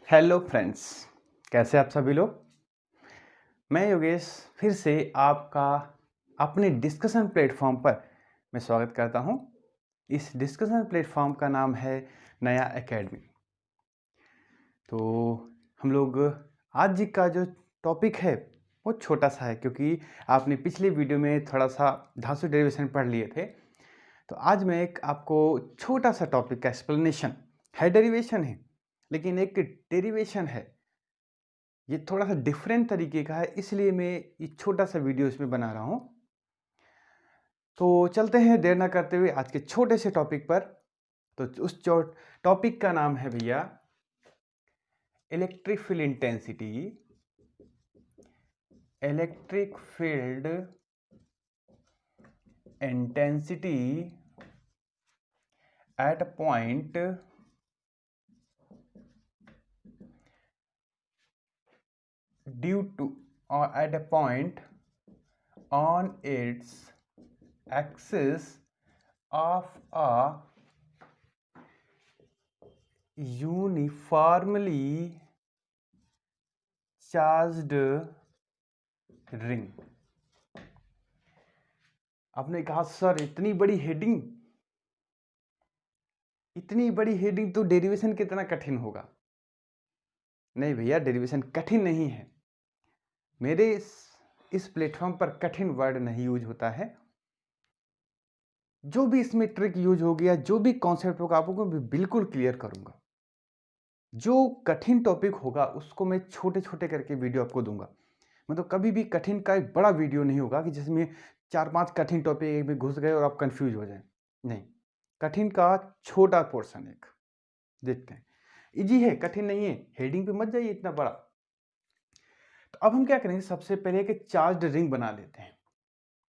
Hello friends, कैसे आप सभी लोग। मैं योगेश फिर से आपका अपने डिस्कशन प्लेटफॉर्म पर मैं स्वागत करता हूं। इस डिस्कशन प्लेटफॉर्म का नाम है नया एकेडमी। तो हम लोग आज का जो टॉपिक है वो छोटा सा है, क्योंकि आपने पिछले वीडियो में थोड़ा सा धांसू डेरिवेशन पढ़ लिए थे। तो आज मैं एक आपको छोटा सा टॉपिक का एक्सप्लेनेशन है, डेरिवेशन है लेकिन एक डेरिवेशन है, ये थोड़ा सा डिफरेंट तरीके का है, इसलिए मैं ये छोटा सा वीडियो इसमें बना रहा हूँ। तो चलते हैं देर ना करते हुए आज के छोटे से टॉपिक पर। तो उस टॉपिक का नाम है भैया electric field intensity. Electric field intensity at a point due to or at a point on its axis of a uniformly charged ring। आपने कहा सर इतनी बड़ी हेडिंग तो डेरिवेशन कितना कठिन होगा। नहीं भैया, डेरिवेशन कठिन नहीं है। मेरे इस प्लेटफॉर्म पर कठिन वर्ड नहीं यूज होता है। जो भी इसमें ट्रिक यूज हो गया, जो भी कॉन्सेप्ट होगा, आपको मैं बिल्कुल क्लियर करूंगा। जो कठिन टॉपिक होगा उसको मैं छोटे छोटे करके वीडियो आपको दूंगा। मतलब कभी भी कठिन का एक बड़ा वीडियो नहीं होगा कि जिसमें 4-5 कठिन टॉपिक में घुस गए और आप कंफ्यूज हो जाए। नहीं, कठिन का छोटा पोर्शन एक देखते हैं। इजी है, कठिन नहीं है। हेडिंग पे मत जाइए इतना बड़ा। तो अब हम क्या करेंगे, सबसे पहले कि चार्ज रिंग बना लेते हैं।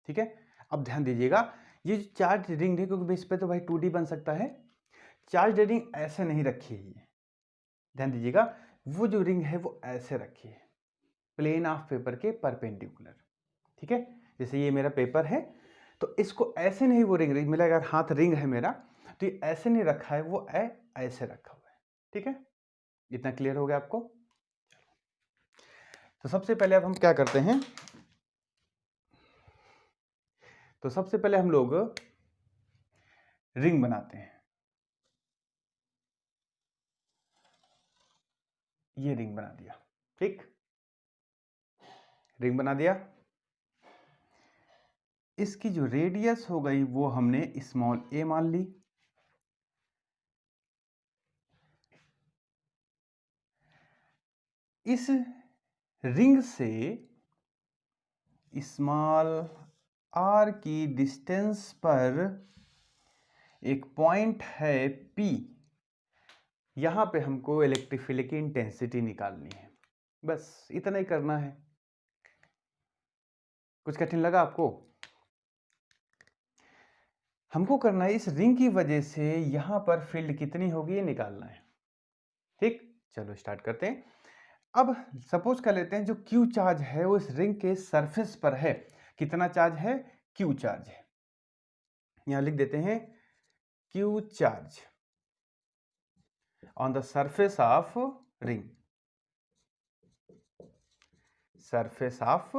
ठीक है, अब ध्यान दीजिएगा, ये जो चार्ज रिंग है, क्योंकि इस पे तो भाई 2D बन सकता है। चार्ज रिंग ऐसे नहीं रखी है। ध्यान दीजिएगा, वो जो रिंग है वो ऐसे रखी है, प्लेन ऑफ पेपर के परपेंडिकुलर। ठीक है, जैसे ये मेरा पेपर है तो इसको ऐसे नहीं, वो रिंग मेरा अगर हाथ रिंग है मेरा तो ये ऐसे नहीं रखा है, वो ऐसे रखा हुआ है। ठीक है, इतना क्लियर हो गया आपको। तो सबसे पहले अब हम क्या करते हैं, तो सबसे पहले हम लोग रिंग बनाते हैं। ये रिंग बना दिया। ठीक, रिंग बना दिया। इसकी जो रेडियस हो गई वो हमने स्मॉल ए मान ली। इस रिंग से स्मॉल आर की डिस्टेंस पर एक पॉइंट है P। यहां पे हमको इलेक्ट्रिक फील्ड की इंटेंसिटी निकालनी है। बस इतना ही करना है। कुछ कठिन लगा आपको? हमको करना है इस रिंग की वजह से यहां पर फील्ड कितनी होगी ये निकालना है। ठीक, चलो स्टार्ट करते हैं। अब सपोज कर लेते हैं जो क्यू चार्ज है वो इस रिंग के सरफेस पर है। कितना चार्ज है? क्यू चार्ज है। यहां लिख देते हैं Q charge on the surface of ring. Surface of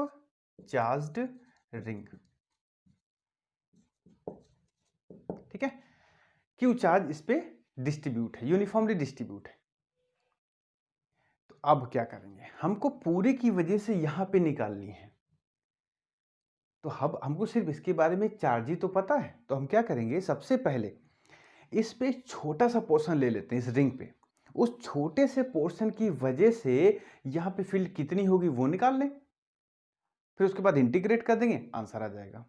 charged ring. ठीक है, क्यू चार्ज इस पे डिस्ट्रीब्यूट है, यूनिफॉर्मली डिस्ट्रीब्यूट है। तो अब क्या करेंगे, हमको पूरे की वजह से यहां पे निकालनी है। तो अब हमको सिर्फ इसके बारे में चार्ज ही तो पता है, तो हम क्या करेंगे, सबसे पहले इस पे छोटा सा पोर्शन ले लेते हैं इस रिंग पे। उस छोटे से पोर्शन की वजह से यहां पे फील्ड कितनी होगी वो निकाल लें, फिर उसके बाद इंटीग्रेट कर देंगे, आंसर आ जाएगा।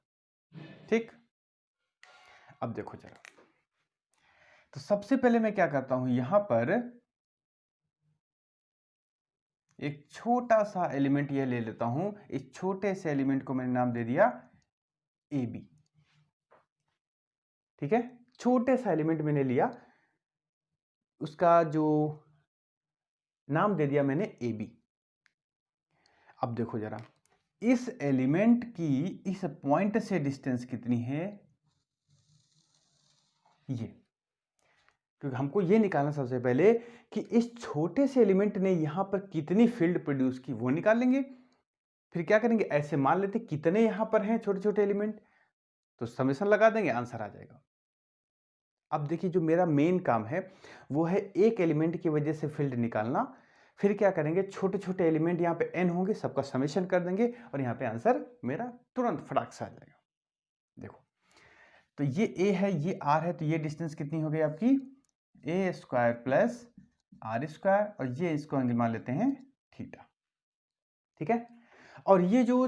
ठीक, अब देखो जरा, तो सबसे पहले मैं क्या करता हूं, यहां पर एक छोटा सा एलिमेंट यह ले लेता हूं। इस छोटे से एलिमेंट को मैंने नाम दे दिया ए बी। ठीक है, छोटे सा एलिमेंट मैंने लिया, उसका जो नाम दे दिया मैंने ए बी। अब देखो जरा, इस एलिमेंट की इस पॉइंट से डिस्टेंस कितनी है, ये क्योंकि हमको ये निकालना सबसे पहले कि इस छोटे से एलिमेंट ने यहाँ पर कितनी फील्ड प्रोड्यूस की, वो निकाल लेंगे। फिर क्या करेंगे, ऐसे मान लेते कितने यहाँ पर हैं छोटे छोटे एलिमेंट, तो समेशन लगा देंगे, आंसर आ जाएगा। अब देखिए जो मेरा मेन काम है वो है एक एलिमेंट की वजह से फील्ड निकालना। फिर क्या करेंगे, छोटे छोटे एलिमेंट यहाँ पे n होंगे, सबका समेशन कर देंगे और यहाँ पे आंसर मेरा तुरंत फटाक से आ जाएगा। देखो तो ये a है, ये r है, तो ये डिस्टेंस कितनी हो गई आपकी, a square plus r square, और ये इसको एंगल मान लेते हैं थीटा। ठीक है, और ये जो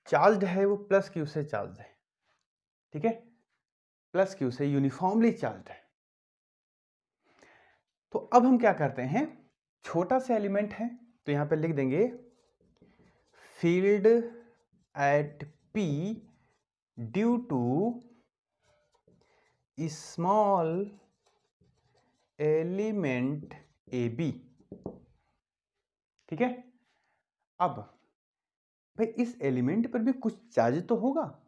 चार्ज है वो प्लस क्यू से चार्ज है। ठीक है, प्लस क्यू से यूनिफॉर्मली चार्ज है। तो अब हम क्या करते हैं, छोटा सा एलिमेंट है तो यहां पे लिख देंगे field at P due to small element AB। ठीक है, अब भाई इस एलिमेंट पर भी कुछ चार्ज तो होगा,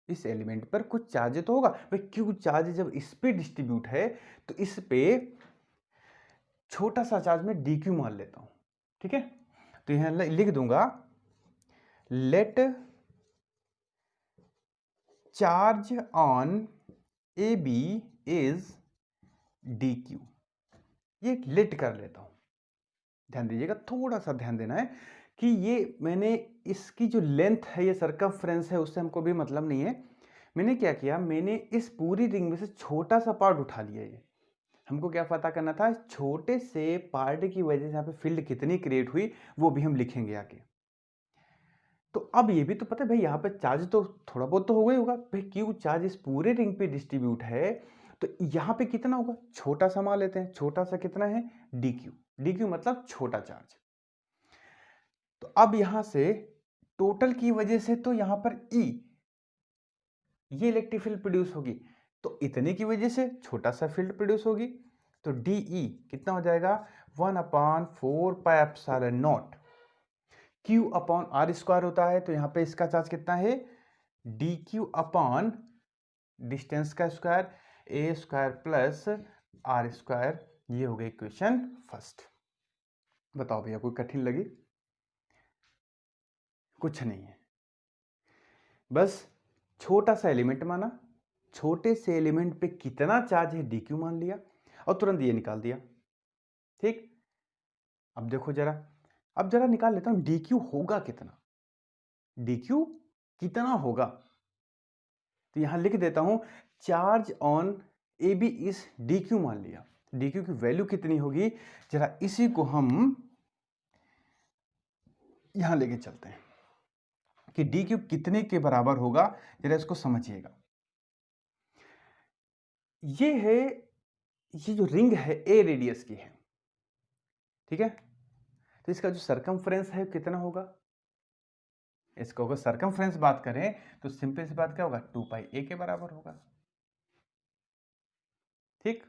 इस एलिमेंट पर कुछ चार्ज तो होगा भाई, क्यों चार्ज जब इस पे डिस्ट्रीब्यूट है तो इस पे छोटा सा चार्ज में dq मान लेता हूं। ठीक है, तो यहां लिख दूंगा let charge on AB is dq, ये लेट कर लेता हूं। ध्यान दीजिएगा, थोड़ा सा ध्यान देना है कि ये मैंने इसकी जो लेंथ है, ये सर्कमफ्रेंस है, उससे हमको भी मतलब नहीं है। मैंने क्या किया, मैंने इस पूरी रिंग में से छोटा सा पार्ट उठा लिया। ये हमको क्या पता करना था, छोटे से पार्ट की वजह से यहाँ पे फील्ड कितनी क्रिएट हुई वो भी हम लिखेंगे आगे। तो अब ये भी तो पता है भाई, यहाँ पे चार्ज तो थोड़ा बहुत तो होगा ही होगा भाई, क्यों चार्ज इस पूरे रिंग पे डिस्ट्रीब्यूट है तो यहाँ पे कितना होगा, छोटा सा मान लेते हैं, छोटा सा कितना है dq, dq मतलब छोटा चार्ज। तो अब यहां से टोटल की वजह से तो यहां पर E ये इलेक्ट्रिक फील्ड प्रोड्यूस होगी, तो इतने की वजह से छोटा सा फील्ड प्रोड्यूस होगी, तो DE कितना हो जाएगा 1/4πε0 Q अपॉन R स्क्वायर होता है, तो यहां पे इसका चार्ज कितना है DQ अपॉन डिस्टेंस का square a square plus R square. ये हो गई इक्वेशन फर्स्ट। बताओ भैया कोई कठिन लगी, कुछ नहीं है, बस छोटा सा एलिमेंट माना, छोटे से एलिमेंट पे कितना चार्ज है dq मान लिया और तुरंत ये निकाल दिया। ठीक, अब देखो जरा, अब जरा निकाल लेता हूं dq होगा कितना, dq कितना होगा, तो यहां लिख देता हूं charge on AB is dq मान लिया। dq की वैल्यू कितनी होगी, जरा इसी को हम यहां लेके चलते हैं कि dq कितने के बराबर होगा, जरा इसको समझिएगा। ये है, ये जो रिंग है a रेडियस की है। ठीक है, तो इसका जो सरकमफ्रेंस है कितना होगा, इसको अगर सरकमफ्रेंस बात करें तो सिंपल सी बात क्या होगा, 2πa के बराबर होगा। ठीक,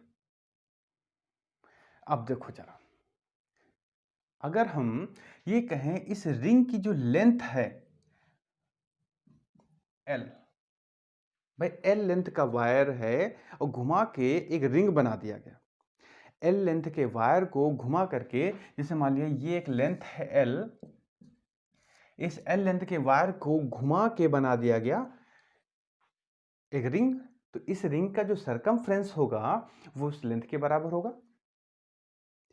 अब देखो जरा, अगर हम ये कहें इस रिंग की जो लेंथ है L, भाई L लेंथ का वायर है और घुमा के एक रिंग बना दिया गया। L लेंथ के वायर को घुमा करके, जैसे मान लिया ये एक लेंथ है L, इस L लेंथ के वायर को घुमा के बना दिया गया एक रिंग, तो इस रिंग का जो सरकमफ्रेंस होगा वो उस लेंथ के बराबर होगा।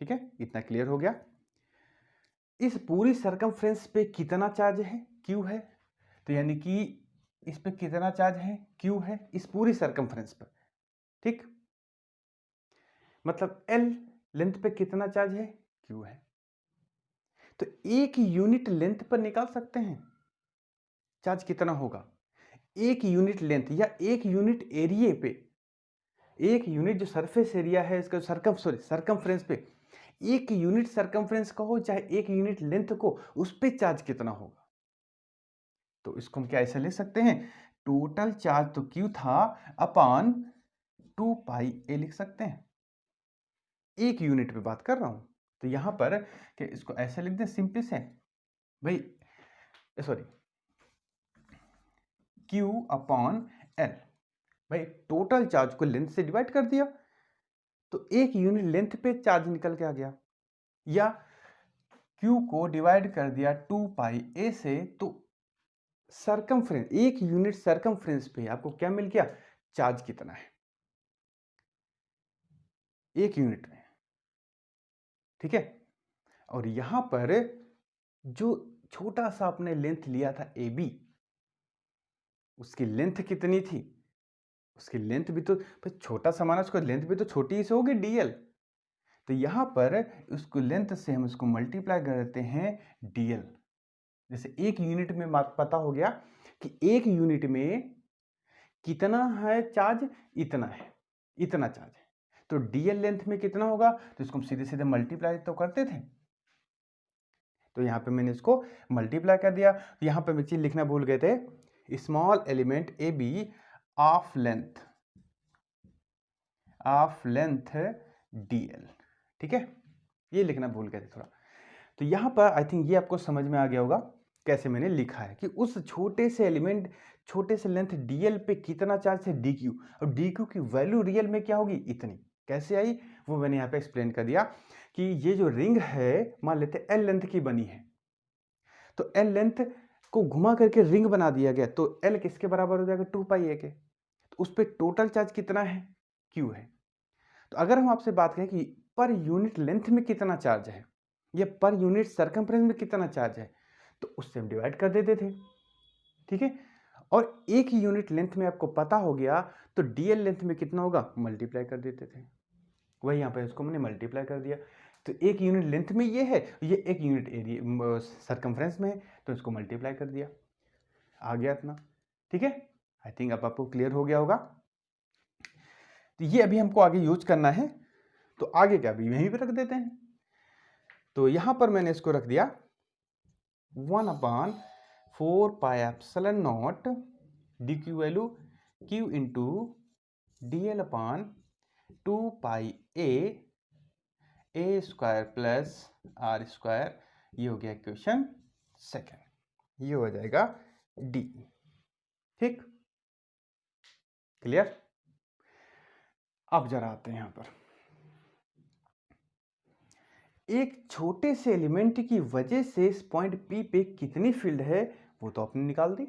ठीक है, इतना क्लियर हो गया। इस पूरी सरकमफ्रेंस पे कितना चार्ज है, Q है, तो यानी कि इस पे कितना चार्ज है, Q है इस पूरी सरकमफ्रेंस पर। ठीक, मतलब L लेंथ पे कितना चार्ज है, Q है, तो एक यूनिट लेंथ पर निकाल सकते हैं चार्ज कितना होगा। एक यूनिट लेंथ या एक यूनिट एरिया पे, एक यूनिट जो सरफेस एरिया है इसका सरकमफ्रेंस पे, एक यूनिट सरकमफ्रेंस का हो चाहे एक यूनिट लेंथ को, उस पे चार्ज कितना होगा। तो इसको हम क्या ऐसे ले सकते हैं, टोटल चार्ज तो Q था अपॉन 2πa लिख सकते हैं, एक यूनिट पे बात कर रहा हूं, तो यहां पर कि इसको ऐसे लिख दें सिंपल से भाई, सॉरी Q अपॉन L, भाई टोटल चार्ज को लेंथ से डिवाइड कर दिया, तो एक यूनिट लेंथ पे चार्ज निकल के आ गया, या Q को डिवाइड कर दिया 2 पाई A से, तो सरकमफ्रेंस, एक यूनिट सरकमफ्रेंस पे आपको क्या मिल गया, चार्ज कितना है एक यूनिट में, ठीक है। और यहां पर जो छोटा सा आपने लेंथ लिया था AB, उसकी लेंथ कितनी थी, उसकी लेंथ भी तो छोटा सा माना, उसको लेंथ भी तो छोटी ही से होगी DL। तो यहां पर उसको लेंथ से हम इसको मल्टीप्लाई कर देते हैं DL। जैसे एक यूनिट में पता हो गया कि एक यूनिट में कितना है चार्ज, इतना है, इतना चार्ज है, तो DL लेंथ में कितना होगा, तो इसको हम सीधे सीधे मल्टीप्लाई तो करते थे। तो यहां पे मैंने इसको मल्टीप्लाई कर दिया। तो यहां पे एक चीज लिखना भूल गए थे, small element AB of length DL, ठीक है, ये लिखना भूल गए थे थोड़ा। तो यहां पर आई थिंक ये आपको समझ में आ गया होगा कैसे मैंने लिखा है कि उस छोटे से एलिमेंट, छोटे से लेंथ DL पे कितना चार्ज है DQ, और DQ की वैल्यू रियल में क्या होगी, इतनी। कैसे आई वो मैंने यहाँ पे एक्सप्लेन कर दिया कि ये जो रिंग है मान लेते L लेंथ की बनी है, तो L लेंथ को घुमा करके रिंग बना दिया गया, तो L किसके बराबर हो जाएगा, 2 पाई A के। तो उस पर टोटल चार्ज कितना है, Q है। तो अगर हम आपसे बात करें कि पर यूनिट लेंथ में कितना चार्ज है या पर यूनिट सरकमफ्रेंस में कितना चार्ज है, तो उससे हम डिवाइड कर देते थे, ठीक है। और एक यूनिट लेंथ में आपको पता हो गया तो DL लेंथ में कितना होगा, मल्टीप्लाई कर देते थे। वही यहाँ पे इसको मैंने मल्टीप्लाई कर दिया। तो एक यूनिट लेंथ में ये है, ये एक यूनिट एरिया सरकमफ्रेंस में है, तो इसको मल्टीप्लाई कर दिया, आ गया इतना, ठीक है। आई थिंक अब आपको क्लियर हो गया होगा। तो ये अभी हमको आगे यूज करना है, तो आगे क्या अभी यहीं पे रख देते हैं। तो यहां पर मैंने इसको रख दिया 1/4 pi epsilon not DQ value Q into DL upon 2 pi A square plus R square. ये हो गया क्वेश्चन सेकंड, ये हो जाएगा D, ठीक, क्लियर। अब जरा आते हैं यहां पर, एक छोटे से एलिमेंट की वजह से इस पॉइंट P पे कितनी फील्ड है वो तो आपने निकाल दी।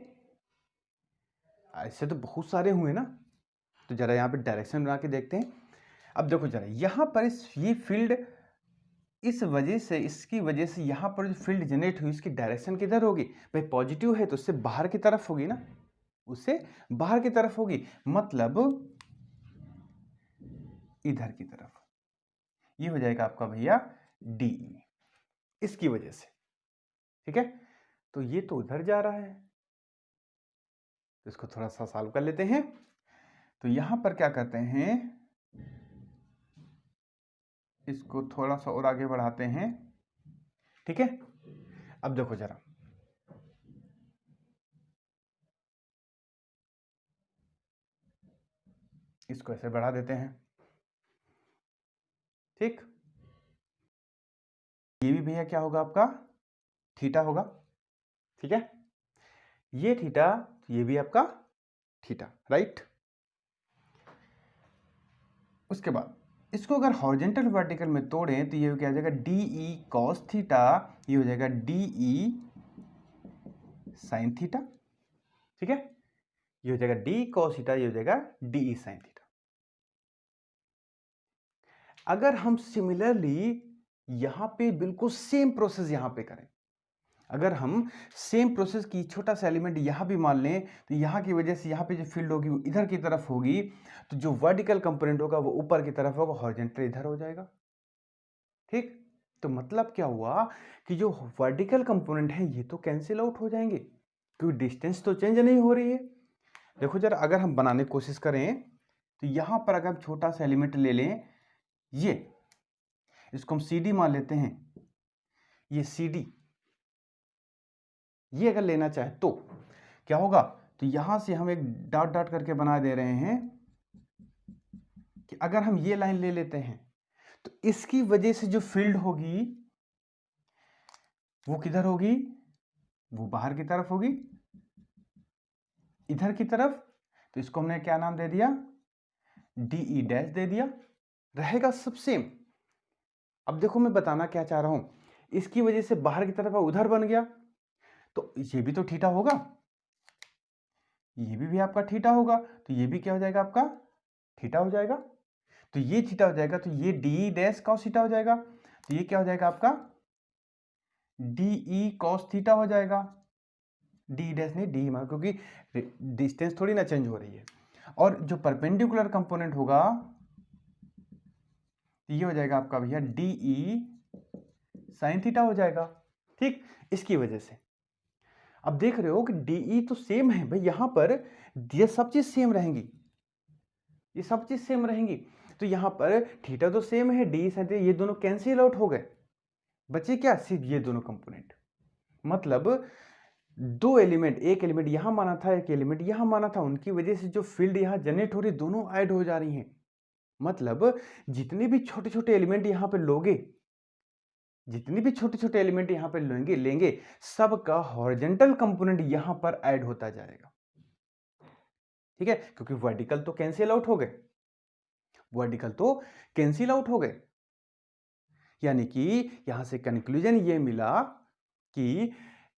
ऐसे तो बहुत सारे हुए ना, तो जरा यहाँ पे डायरेक्शन बना के देखते हैं। अब देखो जरा यहाँ पर ये फील्ड इस वजह से, इसकी वजह से यहाँ पर जो फील्ड जनरेट हुई इसकी डायरेक्शन किधर होगी, भाई पॉजिटिव है तो उससे बाहर की तरफ होगी ना, उससे बाहर की तरफ होगी, मतलब इधर की तरफ। ये हो जाएगा आपका भैया DE, इसकी वजह से, ठीक है। तो ये तो उधर जा रहा है, तो इसको थोड़ा सा सॉल्व कर लेते हैं। तो यहां पर क्या करते हैं, इसको थोड़ा सा और आगे बढ़ाते हैं, ठीक है। अब देखो जरा, इसको ऐसे बढ़ा देते हैं, ठीक। ये भी भैया क्या होगा आपका, थीटा होगा, ठीक है। ये थीटा, ये भी आपका थीटा, राइट। उसके बाद इसको अगर हॉरिजॉन्टल वर्टिकल में तोड़ें तो ये क्या हो जाएगा, DE cos थीटा, ये हो जाएगा DE sin थीटा, ठीक है। ये हो जाएगा DE cos थीटा, ये हो जाएगा DE sin थीटा। अगर हम सिमिलरली यहां पे बिल्कुल सेम प्रोसेस यहां पे करें, अगर हम सेम प्रोसेस की छोटा सा एलिमेंट यहां भी मान लें, तो यहां की वजह से यहां पे जो फील्ड होगी वो इधर की तरफ होगी, तो जो वर्टिकल कंपोनेंट होगा वो ऊपर की तरफ होगा, हॉरिजॉन्टल इधर हो जाएगा, ठीक। तो मतलब क्या हुआ कि जो वर्टिकल कंपोनेंट है ये तो कैंसिल आउट हो जाएंगे, क्योंकि डिस्टेंस तो चेंज नहीं हो रही है। देखो जरा, अगर हम बनाने की कोशिश करें तो यहां पर अगर हम छोटा सा एलिमेंट ले लें, ये इसको हम CD मान लेते हैं, ये CD, ये अगर लेना चाहे तो क्या होगा, तो यहां से हम एक डॉट डॉट करके बना दे रहे हैं कि अगर हम ये लाइन ले लेते हैं तो इसकी वजह से जो फील्ड होगी वो किधर होगी, वो बाहर की तरफ होगी, इधर की तरफ। तो इसको हमने क्या नाम दे दिया, DE डैश दे दिया, रहेगा सब सेम। अब देखो मैं बताना क्या चाह रहा हूं, इसकी वजह से बाहर की तरफ उधर बन गया, तो ये भी तो थीटा होगा, ये भी आपका थीटा होगा, तो ये भी क्या हो जाएगा आपका थीटा हो जाएगा। तो ये थीटा हो जाएगा, तो ये डी डैश कॉस थीटा हो जाएगा, तो ये क्या हो जाएगा आपका डी कॉस थीटा हो जाएगा। डी डैश नहीं डी, क्योंकि डिस्टेंस थोड़ी ना चेंज हो रही है। और जो परपेंडिकुलर कंपोनेंट होगा ये हो जाएगा आपका भैया डी साइन थीटा हो जाएगा। ठीक, इसकी वजह से अब देख रहे हो कि डी तो सेम है भाई, यहां पर ये सब चीज सेम रहेंगी, ये सब चीज सेम रहेंगी। तो यहां पर थीटा तो सेम है, डी साइन थीटा ये दोनों कैंसिल आउट हो गए, बचे क्या सिर्फ ये दोनों कंपोनेंट। मतलब दो एलिमेंट, एक एलिमेंट यहां माना था, एक एलिमेंट यहां माना था, उनकी वजह से जो फील्ड यहां जनरेट हो रही दोनों ऐड हो जा रही हैं। मतलब जितने भी छोटे छोटे एलिमेंट यहां पे लोगे, जितने भी छोटे छोटे एलिमेंट यहां पे लेंगे सबका हॉरिजॉन्टल कंपोनेंट यहां पर ऐड होता जाएगा। ठीक है, क्योंकि वर्टिकल तो कैंसिल आउट हो गए, वर्टिकल तो कैंसिल आउट हो गए। यानी कि यहां से कंक्लूजन ये मिला कि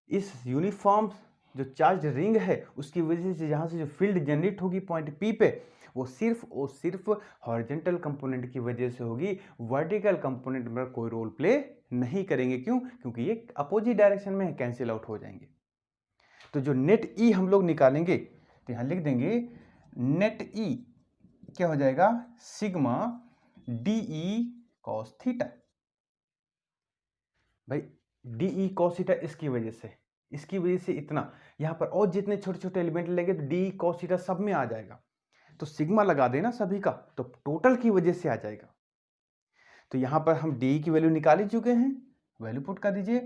इस यूनिफॉर्म जो चार्ज रिंग है उसकी वजह से जहां से जो फील्ड जनरेट होगी पॉइंट पी पे, वो सिर्फ हॉरिजॉन्टल कंपोनेंट की वजह से होगी, वर्टिकल कंपोनेंट में कोई रोल प्ले नहीं करेंगे। क्यों? क्योंकि ये अपोजिट डायरेक्शन में है, कैंसिल आउट हो जाएंगे। तो जो नेट ई हम लोग निकालेंगे तो यहां लिख देंगे नेट ई क्या हो जाएगा सिग्मा डी कॉस थीटा। भाई डी कॉस थीटा इसकी वजह से इतना, यहां पर और जितने छोटे छोटे एलिमेंट लेंगे तो डी कॉस थीटा सब में आ जाएगा, तो सिग्मा लगा देना सभी का, तो टोटल की वजह से आ जाएगा। तो यहां पर हम डी की वैल्यू निकाल ही चुके हैं, वैल्यू पुट कर दीजिए।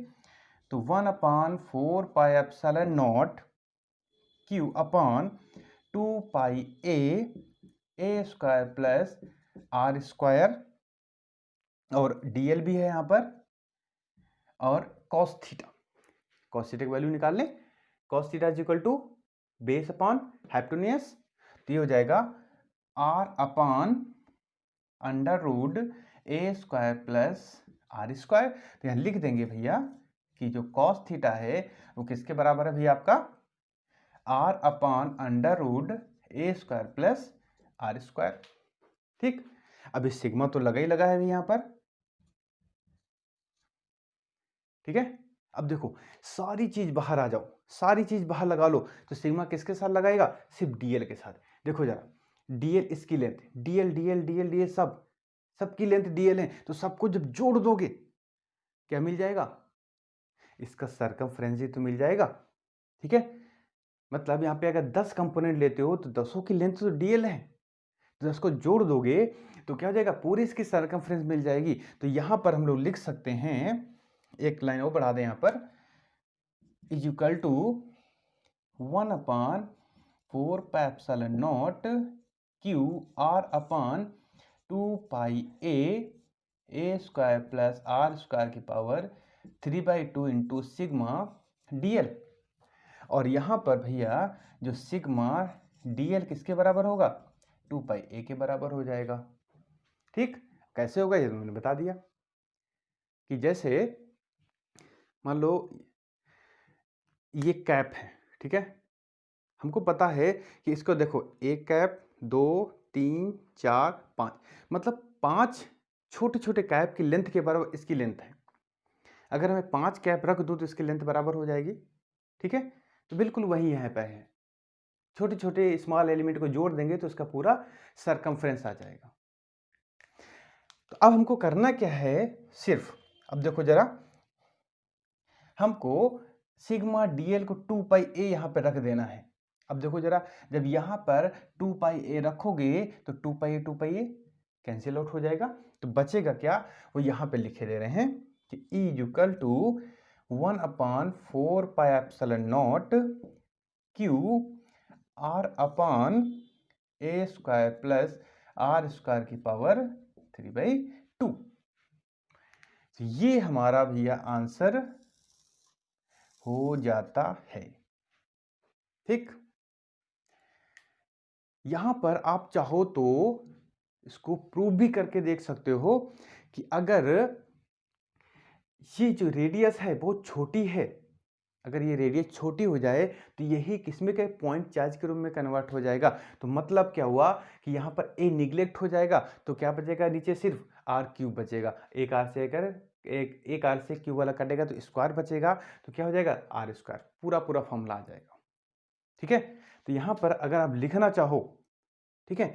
तो 1/4πε0 Q upon 2πa² plus r², और डीएल भी है यहां पर, और cos थीटा की वैल्यू निकाल लें। cos theta is equal to base upon hypotenuse, तो ये हो जाएगा r upon under root a² plus r²। तो यहां लिख देंगे भैया कि जो cos थीटा है वो किसके बराबर है भैया आपका r upon under root a² plus r²। ठीक, अभी सिग्मा तो लगा ही लगा है यहां पर। ठीक है, अब देखो सारी चीज बाहर आ जाओ, सारी चीज बाहर लगा लो, तो सिग्मा किसके साथ लगाएगा सिर्फ डीएल के साथ। देखो जरा डीएल इसकी length, DL DL DL DL सबकी लेंथ डीएल है, तो सबको जब जोड़ दोगे क्या मिल जाएगा, इसका सरकमफ्रेंस ही तो मिल जाएगा। ठीक है, मतलब यहाँ पे अगर 10 कंपोनेंट लेते हो तो 10 की लेंथ तो डीएल है, 10 को जोड़ दोगे तो क्या हो जाएगा पूरी इसकी सरकमफ्रेंस मिल जाएगी। तो यहां पर हम लोग लिख सकते हैं, एक लाइन और बढ़ा दें यहां पर, is equal to 1/4πε0 q r upon 2πa² plus r² की पावर 3/2 इंटू सिग्मा डीएल। और यहां पर भैया जो सिग्मा डीएल किसके बराबर होगा 2πa के बराबर हो जाएगा। ठीक, कैसे होगा ये तो मैंने बता दिया कि जैसे मान लो ये कैप है, ठीक है, हमको पता है कि इसको देखो एक कैप 2 3 4 5, मतलब 5 छोटे छोटे कैप की लेंथ के बराबर इसकी लेंथ है। अगर मैं 5 कैप रख दूं तो इसकी लेंथ बराबर हो जाएगी। ठीक है, तो बिल्कुल वही यहाँ पे है, छोटे छोटे स्मॉल एलिमेंट को जोड़ देंगे तो इसका पूरा सरकमफ्रेंस आ जाएगा। तो अब हमको करना क्या है, सिर्फ अब देखो जरा, हमको सिग्मा डीएल को 2πa यहां पर रख देना है। अब देखो जरा, जब यहां पर 2πa रखोगे तो 2πa कैंसिल आउट हो जाएगा, तो बचेगा क्या, वो यहां पे लिखे दे रहे हैं कि E equal to 1/4πε0 q r upon a² plus r² की पावर 3/2। ये हमारा भैया आंसर हो जाता है। ठीक, यहां पर आप चाहो तो इसको प्रूव भी करके देख सकते हो कि अगर ये जो रेडियस है बहुत छोटी है, अगर ये रेडियस छोटी हो जाए तो यही किसमें का पॉइंट चार्ज के रूप में कन्वर्ट हो जाएगा। तो मतलब क्या हुआ कि यहाँ पर ए निगलेक्ट हो जाएगा, तो क्या बचेगा नीचे सिर्फ आर क्यूब बचेगा। एक आर से अगर एक आर से क्यूब वाला कटेगा तो स्क्वायर बचेगा, तो क्या हो जाएगा आर स्क्वायर, पूरा पूरा फॉर्मूला आ जाएगा। ठीक है, तो यहाँ पर अगर आप लिखना चाहो, ठीक है,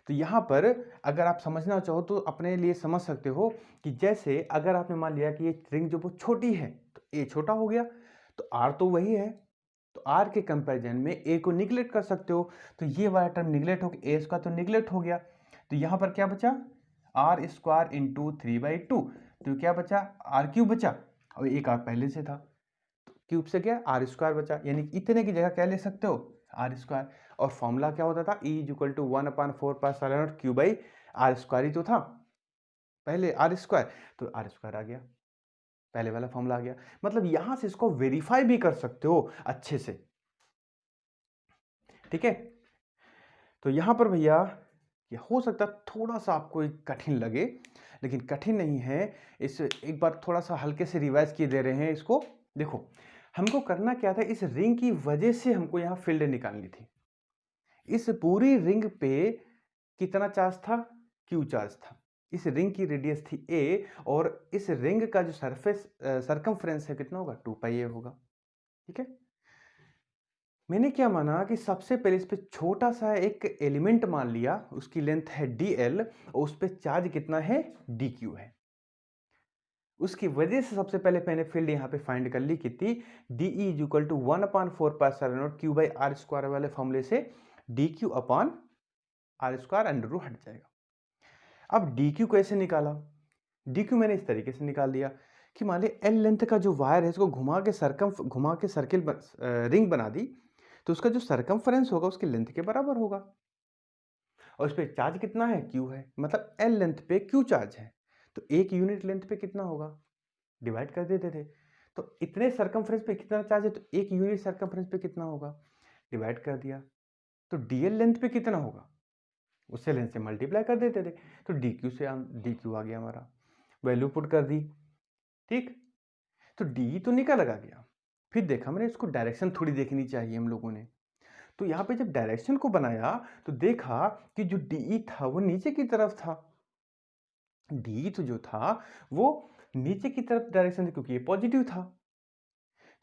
तो यहाँ पर अगर आप समझना चाहो तो अपने लिए समझ सकते हो कि जैसे अगर आपने मान लिया कि ये रिंग जो बहुत छोटी है तो ए छोटा हो गया, तो आर तो वही है, तो आर के कंपैरिजन में ए को निगलेक्ट कर सकते हो, तो ये वाला टर्म निगलेक्ट हो गया, ए इसका तो निगलेक्ट हो गया, तो यहाँ पर क्या बचा आर स्क्वायर इंटू 3/2, तो क्या बचा आर क्यूब बचा, और एक आर पहले से था, क्यूब से क्या आर स्क्वायर बचा, यानी इतने की जगह क्या ले सकते हो आर स्क्वायर। और फॉर्मूला क्या होता था E is equal to 1/4 q by r square ही तो था पहले, आर स्क्वायर, तो आर स्क्वायर आ गया, पहले वाला फॉर्मूला आ गया। मतलब यहां से इसको वेरीफाई भी कर सकते हो अच्छे से। ठीक है, तो यहां पर भैया ये हो सकता है थोड़ा सा आपको कठिन लगे, लेकिन कठिन नहीं है। इस एक बार थोड़ा सा हल्के से रिवाइज किए दे रहे हैं इसको। देखो हमको करना क्या था, इस रिंग की वजह से हमको यहाँ फील्ड निकालनी थी। इस पूरी रिंग पे कितना चार्ज था, क्यू चार्ज था। इस रिंग की रेडियस थी ए, और इस रिंग का जो सरफेस सरकमफ्रेंस है कितना होगा 2 पाई ए होगा। ठीक है, मैंने क्या माना कि सबसे पहले इस पे छोटा सा एक एलिमेंट मान लिया, उसकी लेंथ है dl और उस पे चार्ज कितना है dq है। उसकी वजह से सबसे पहले मैंने फील्ड यहाँ पे फाइंड कर ली कितनी, d e is equal to 1/4 q by r square वाले फॉर्मूले से d q upon r square under root हट जाएगा। अब डी क्यू कैसे निकाला, डी क्यू मैंने इस तरीके से निकाल दिया कि मान ली एल लेंथ का जो वायर है इसको घुमा के सर्किल रिंग बना दी, तो उसका जो सरकमफ्रेंस होगा उसकी लेंथ के बराबर होगा, और उस पर चार्ज कितना है क्यू है, मतलब एल लेंथ पे क्यू चार्ज है, तो एक यूनिट लेंथ पे कितना होगा डिवाइड कर देते थे। तो इतने सरकमफ्रेंस पे कितना चार्ज है, तो एक यूनिट सरकमफ्रेंस पे कितना होगा डिवाइड कर दिया, तो डीएल लेंथ पे कितना होगा उससे लेंथ से मल्टीप्लाई कर देते थे, तो डी क्यू से डी क्यू आ गया हमारा, वैल्यू पुट कर दी। ठीक, तो डी तो निकल लगा गया। फिर देखा मैंने इसको डायरेक्शन थोड़ी देखनी चाहिए हम लोगों ने, तो यहाँ पे जब डायरेक्शन को बनाया तो देखा कि जो डी था वो नीचे की तरफ था, डी तो जो था वो नीचे की तरफ डायरेक्शन, क्योंकि ये पॉजिटिव था,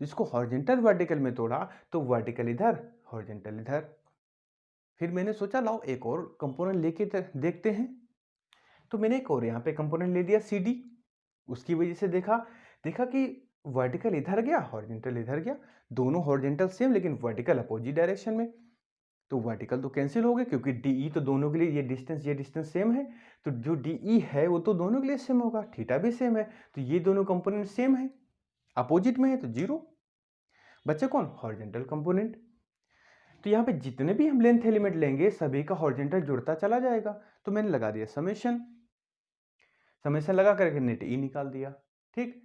तो इसको हॉरिजॉन्टल वर्टिकल में तोड़ा तो वर्टिकल इधर हॉरिजॉन्टल इधर। फिर मैंने सोचा लाओ एक और कंपोनेंट लेके देखते हैं, तो मैंने एक और यहाँ पे कंपोनेंट ले दिया सी डी। उसकी वजह से देखा देखा कि वर्टिकल इधर गया हॉरिजॉन्टल इधर गया, दोनों हॉरिजॉन्टल सेम लेकिन वर्टिकल अपोजिट डायरेक्शन में, तो वर्टिकल तो कैंसिल हो गए क्योंकि डी तो दोनों के लिए ये डिस्टेंस सेम है, तो जो डी है वो तो दोनों के लिए सेम होगा, थीटा भी सेम है, तो ये दोनों कंपोनेंट सेम है, अपोजिट में है, तो जीरो बच्चे कौन हॉरिजॉन्टल कंपोनेंट। तो यहाँ पे जितने भी हम लेंथ एलिमेंट लेंगे सभी का हॉरिजॉन्टल जुड़ता चला जाएगा, तो मैंने लगा दिया समेशन, समेशन लगा करके नेट ई निकाल दिया। ठीक,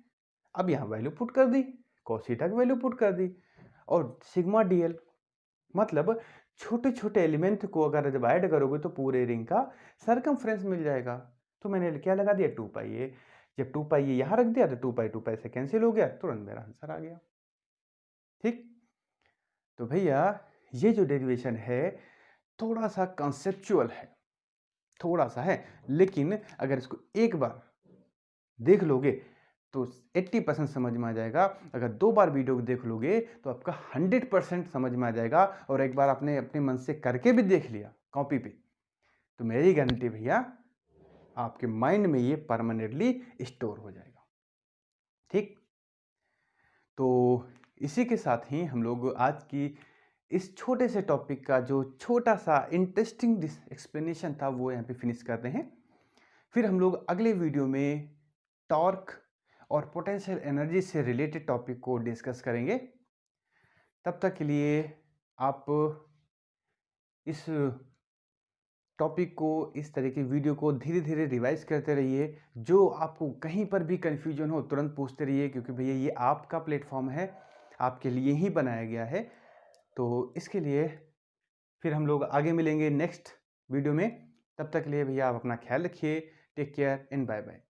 अब यहाँ वैल्यू पुट कर दी, cos थीटा की वैल्यू पुट कर दी, और सिग्मा डीएल, मतलब छोटे छोटे एलिमेंट को अगर जब ऐड करोगे तो पूरे रिंग का सरकमफ्रेंस मिल जाएगा। तो मैंने क्या लगा दिया 2 पाई ए, जब 2 पाई ए यहाँ रख दिया तो 2 पाई से कैंसिल हो गया, तुरंत मेरा आंसर आ गया। ठीक, तो भैया ये जो डेरिवेशन है थोड़ा सा कंसेप्चुअल है, थोड़ा सा है, लेकिन अगर इसको एक बार देख लोगे तो 80% समझ में आ जाएगा, अगर 2 बार वीडियो देख लोगे तो आपका 100% समझ में आ जाएगा, और एक बार आपने अपने मन से करके भी देख लिया कॉपी पे, तो मेरी गारंटी भैया आपके माइंड में ये परमानेंटली स्टोर हो जाएगा। ठीक, तो इसी के साथ ही हम लोग आज की इस छोटे से टॉपिक का जो छोटा सा इंटरेस्टिंग एक्सप्लेनेशन था वो यहाँ पे फिनिश करते हैं। फिर हम लोग अगले वीडियो में टॉर्क और पोटेंशियल एनर्जी से रिलेटेड टॉपिक को डिस्कस करेंगे। तब तक के लिए आप इस टॉपिक को, इस तरह की वीडियो को धीरे धीरे रिवाइज करते रहिए, जो आपको कहीं पर भी कन्फ्यूजन हो तुरंत पूछते रहिए, क्योंकि भैया ये आपका प्लेटफॉर्म है, आपके लिए ही बनाया गया है। तो इसके लिए फिर हम लोग आगे मिलेंगे नेक्स्ट वीडियो में। तब तक के लिए भैया आप अपना ख्याल रखिए। Take care and bye bye.